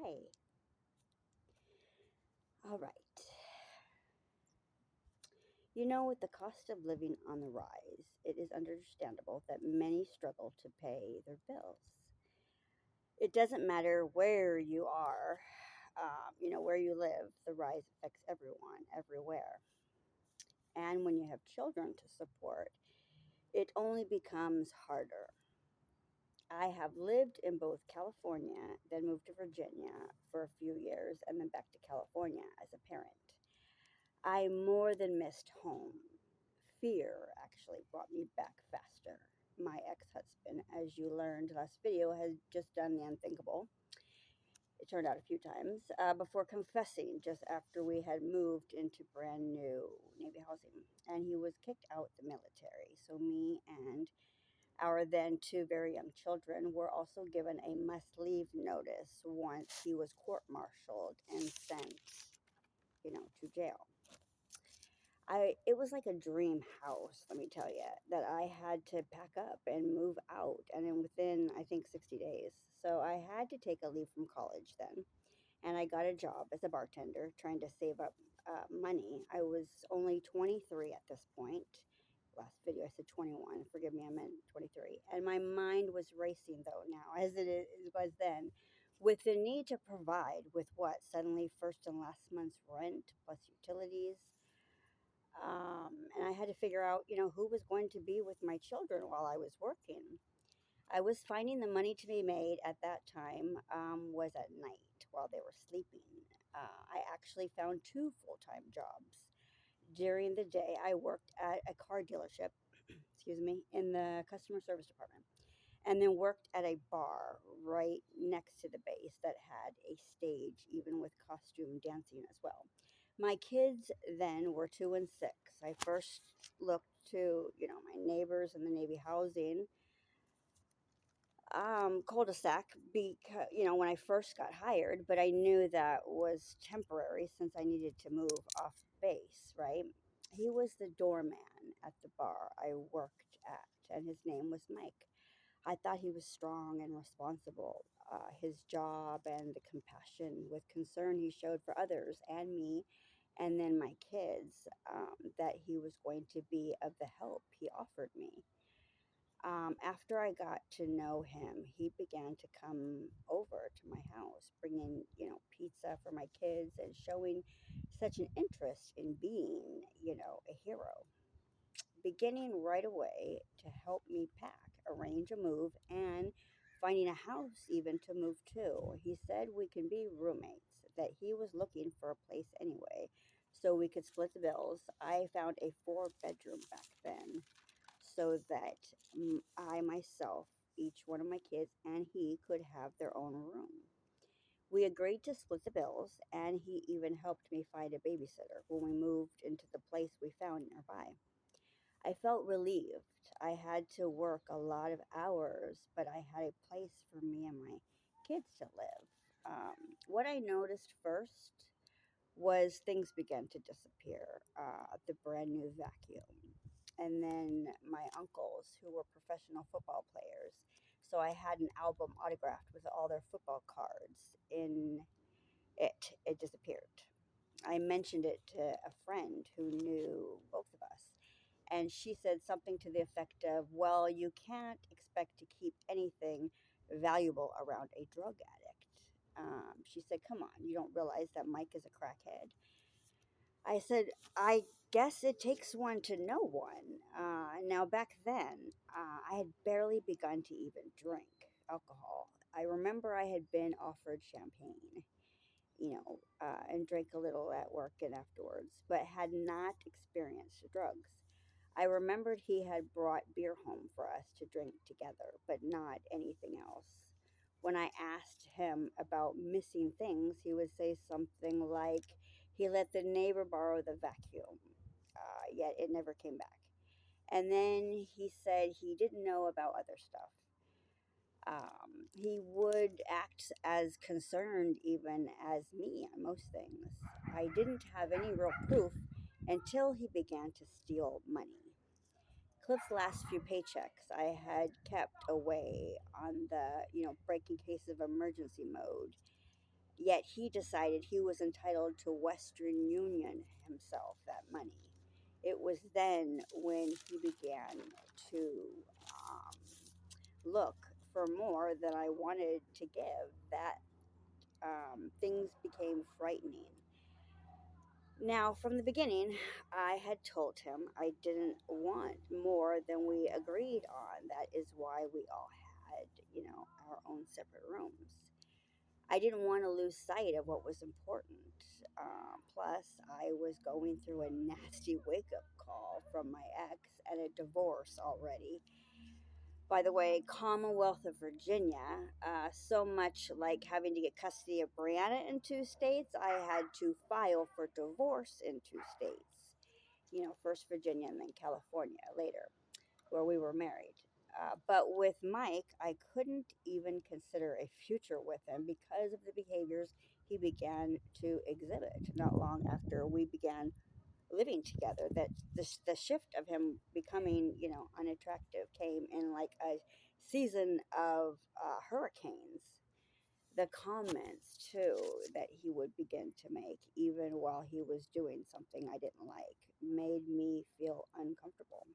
Hi. All right. With the cost of living on the rise, it is understandable that many struggle to pay their bills. It doesn't matter where you are, where you live, the rise affects everyone, everywhere. And when you have children to support, it only becomes harder. I have lived in both California, then moved to Virginia for a few years, and then back to California as a parent. I more than missed home. Fear actually brought me back faster. My ex husband, as you learned last video, has just done the unthinkable. It turned out a few times before confessing just after we had moved into brand new Navy housing. And he was kicked out the military. So, me and our then two very young children were also given a must leave notice once he was court martialed and sent, to jail. It was like a dream house, let me tell you, that I had to pack up and move out, and then within I think 60 days. So I had to take a leave from college then, and I got a job as a bartender trying to save up money. I was only 23 at this point. Last video I said 21. Forgive me, I meant 23. And my mind was racing though now, as was then, with the need to provide with what suddenly first and last month's rent plus utilities, and I had to figure out, who was going to be with my children while I was working. I was finding the money to be made at that time was at night while they were sleeping. I actually found two full time jobs. During the day, I worked at a car dealership, excuse me, in the customer service department, and then worked at a bar right next to the base that had a stage, even with costume dancing as well. My kids then were 2 and 6. I first looked to, my neighbors in the Navy housing cul-de-sac because, when I first got hired, but I knew that was temporary since I needed to move off base, right? He was the doorman at the bar I worked at, and his name was Mike. I thought he was strong and responsible. His job and the compassion with concern he showed for others and me, and then my kids, that he was going to be of the help he offered me. After I got to know him, he began to come over to my house, bringing, pizza for my kids and showing such an interest in being, a hero, beginning right away to help me pack, arrange a move, and finding a house even to move to. He said we can be roommates, that he was looking for a place anyway, so we could split the bills. I found a 4 bedroom back then so that I myself, each one of my kids, and he could have their own room. We agreed to split the bills, and he even helped me find a babysitter when we moved into the place we found nearby. I felt relieved. I had to work a lot of hours, but I had a place for me and my kids to live. What I noticed first was things began to disappear. The brand new vacuum, and then my uncles who were professional football players. So I had an album autographed with all their football cards in it. It disappeared. I mentioned it to a friend who knew both of us, and she said something to the effect of, well, you can't expect to keep anything valuable around a drug addict. She said, come on, you don't realize that Mike is a crackhead. I said, I guess it takes one to know one. Now, back then, I had barely begun to even drink alcohol. I remember I had been offered champagne, and drank a little at work and afterwards, but had not experienced drugs. I remembered he had brought beer home for us to drink together, but not anything else. When I asked him about missing things, he would say something like he let the neighbor borrow the vacuum, yet it never came back. And then he said he didn't know about other stuff. He would act as concerned even as me on most things. I didn't have any real proof until he began to steal money. Cliff's last few paychecks I had kept away on the, break in case of emergency mode. Yet he decided he was entitled to Western Union himself that money. It was then when he began to um, look for more than I wanted to give that things became frightening. Now, from the beginning, I had told him I didn't want more than we agreed on. That is why we all had, our own separate rooms. I didn't want to lose sight of what was important. Plus, I was going through a nasty wake up call from my ex and a divorce already. By the way, Commonwealth of Virginia, so much like having to get custody of Brianna in two states, I had to file for divorce in two states. First Virginia and then California later, where we were married. But with Mike, I couldn't even consider a future with him because of the behaviors he began to exhibit not long after we began living together. That the shift of him becoming, unattractive came in like a season of hurricanes. The comments too that he would begin to make, even while he was doing something I didn't like, made me feel uncomfortable,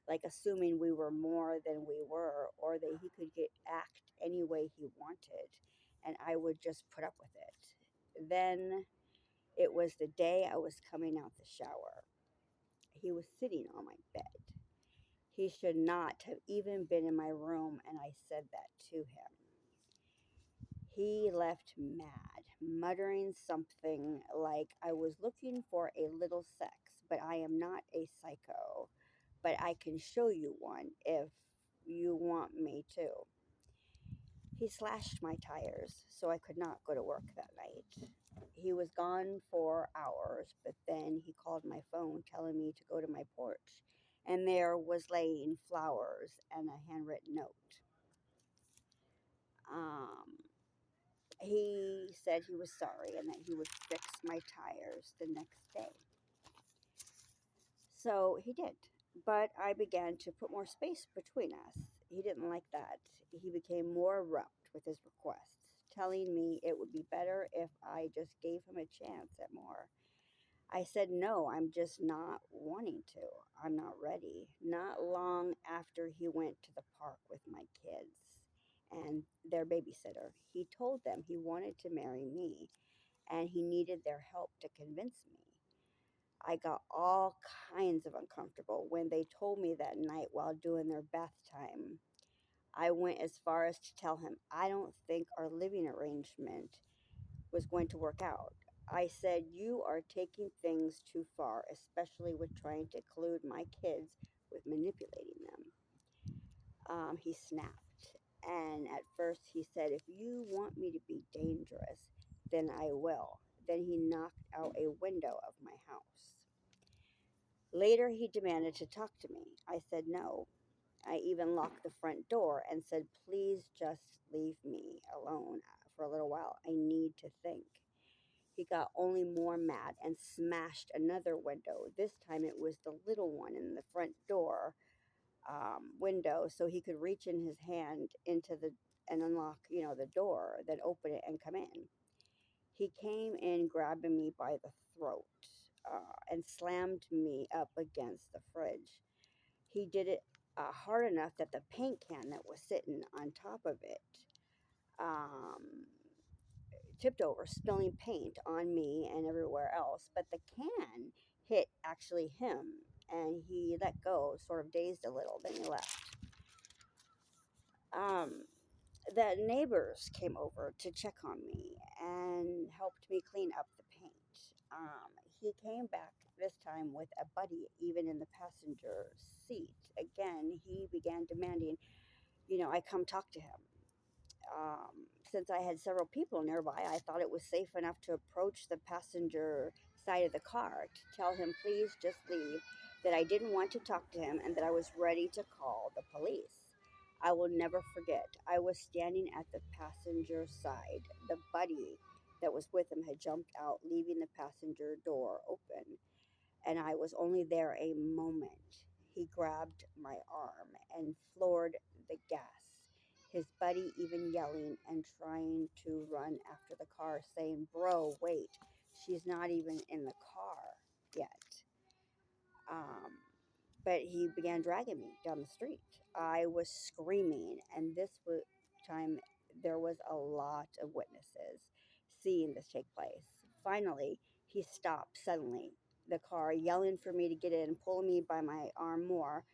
like assuming we were more than we were, or that he could act any way he wanted and I would just put up with it. Then it was the day I was coming out the shower. He was sitting on my bed. He should not have even been in my room, and I said that to him. He left mad, muttering something like, I was looking for a little sex, but I am not a psycho, but I can show you one if you want me to. He slashed my tires so I could not go to work that night. He was gone for hours, but then he called my phone telling me to go to my porch, and there was laying flowers and a handwritten note. Um, he said he was sorry and that he would fix my tires the next day. So he did. But I began to put more space between us. He didn't like that. He became more abrupt with his requests, telling me it would be better if I just gave him a chance at more. I said, no, I'm just not wanting to. I'm not ready. Not long after he went to the park with my kids and their babysitter, he told them he wanted to marry me and he needed their help to convince me. I got all kinds of uncomfortable when they told me that night while doing their bath time. I went as far as to tell him I don't think our living arrangement was going to work out. I said, you are taking things too far, especially with trying to collude my kids with manipulating them. He snapped. And at first he said, if you want me to be dangerous, then I will. Then he knocked out a window of my house. Later, he demanded to talk to me. I said no. I even locked the front door and said, please just leave me alone for a little while. I need to think. He got only more mad and smashed another window. This time it was the little one in the front door window, so he could reach in his hand into the and unlock, the door, then open it and come in. He came in grabbing me by the throat and slammed me up against the fridge. He did it hard enough that the paint can that was sitting on top of it um, tipped over, spilling paint on me and everywhere else. But the can hit actually him, and he let go, sort of dazed a little. Then he left. Um, the neighbors came over to check on me and helped me clean up the paint. He came back this time with a buddy, even in the passenger seat. Again, he began demanding, I come talk to him. Since I had several people nearby, I thought it was safe enough to approach the passenger side of the car to tell him, please just leave, that I didn't want to talk to him, and that I was ready to call the police. I will never forget. I was standing at the passenger side. The buddy that was with him had jumped out, leaving the passenger door open, and I was only there a moment. He grabbed my arm and floored the gas. His buddy even yelling and trying to run after the car, saying, "Bro, wait, she's not even in the car yet." Um, but he began dragging me down the street. I was screaming, and time there was a lot of witnesses seeing this take place. Finally, he stopped suddenly, the car, yelling for me to get in, pulling me by my arm more.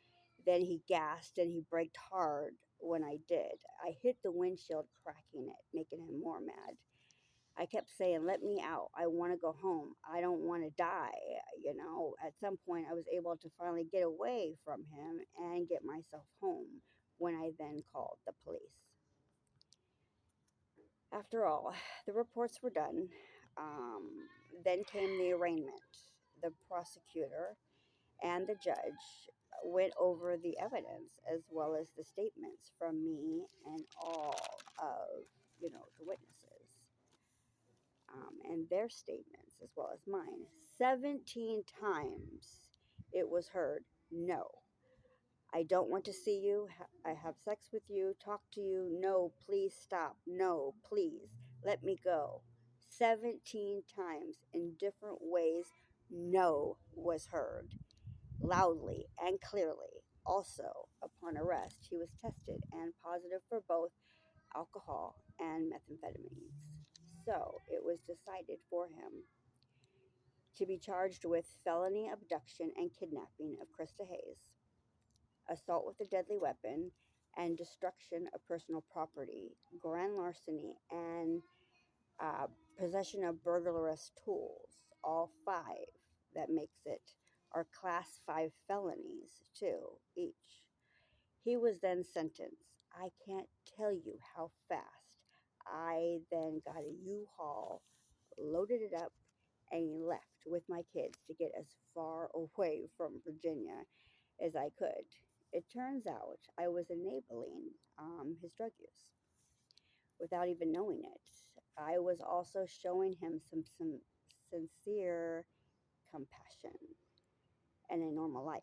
Then he gasped and he braked hard when I did. I hit the windshield, cracking it, making him more mad. I kept saying, "Let me out. I want to go home. I don't want to die." At some point, I was able to finally get away from him and get myself home when I then called the police. After all, the reports were done. Then came the arraignment. The prosecutor and the judge went over the evidence as well as the statements from me and all of, the witnesses. And their statements as well as mine. 17 times it was heard, "No, I don't want to see you. I have sex with you, talk to you. No, please stop. No, please let me go." 17 times in different ways, no was heard loudly and clearly. Also, upon arrest, he was tested and positive for both alcohol and methamphetamines. So it was decided for him to be charged with felony abduction and kidnapping of Krista Hayes, assault with a deadly weapon, and destruction of personal property, grand larceny, and uh, possession of burglarious tools. All five that makes it are class 5 felonies, too, each. He was then sentenced. I can't tell you how fast. I then got a U-Haul, loaded it up, and left with my kids to get as far away from Virginia as I could. It turns out I was enabling his drug use without even knowing it. I was also showing him some sincere compassion and a normal life,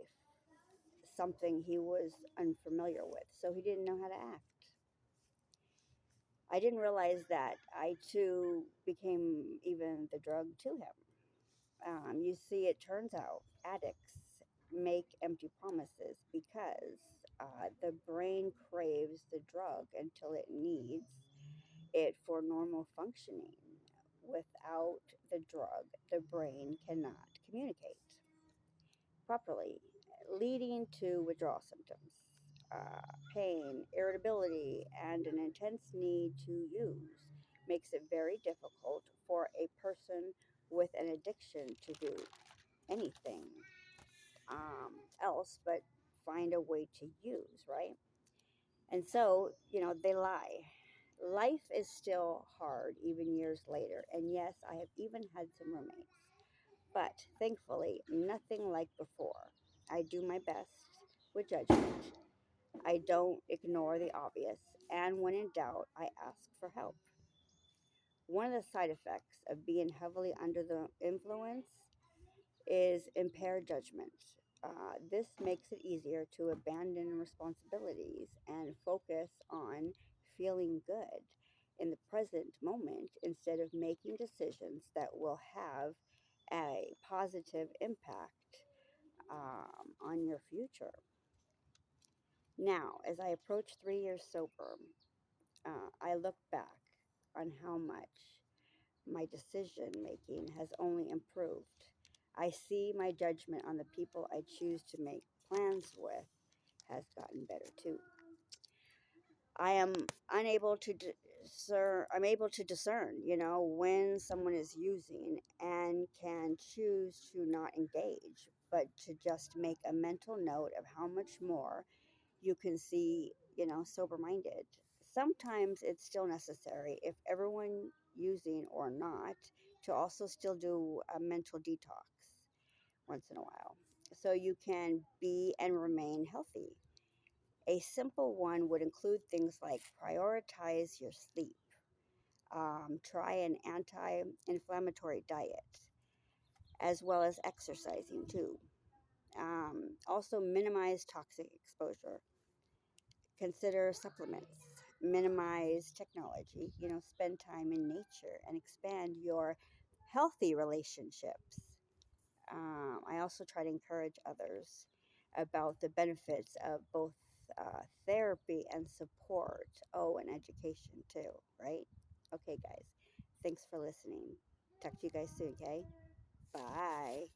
something he was unfamiliar with, so he didn't know how to act. I didn't realize that I too became even the drug to him. You see, it turns out addicts make empty promises because the brain craves the drug until it needs it for normal functioning. Without the drug, the brain cannot communicate properly, leading to withdrawal symptoms, pain, irritability, and an intense need to use. Makes it very difficult for a person with an addiction to do anything else but find a way to use, right? And so, they lie. Life is still hard even years later. And yes, I have even had some roommates. But thankfully, nothing like before. I do my best with judgment. I don't ignore the obvious. And when in doubt, I ask for help. One of the side effects of being heavily under the influence is impaired judgment. This makes it easier to abandon responsibilities and focus on feeling good in the present moment instead of making decisions that will have a positive impact on your future. Now, as I approach 3 years sober, I look back on how much my decision making has only improved. I see my judgment on the people I choose to make plans with has gotten better too. I am unable to I'm able to discern, when someone is using and can choose to not engage, but to just make a mental note of how much more you can see, sober minded. Sometimes it's still necessary, if everyone using or not, to also still do a mental detox once in a while so you can be and remain healthy. A simple one would include things like prioritize your sleep, try an anti inflammatory diet, as well as exercising too. Also, minimize toxic exposure. Consider supplements minimize technology, spend time in nature and expand your healthy relationships. I also try to encourage others about the benefits of both therapy and support. Oh, and education too, right? Okay, guys. Thanks for listening. Talk to you guys soon, okay? Bye.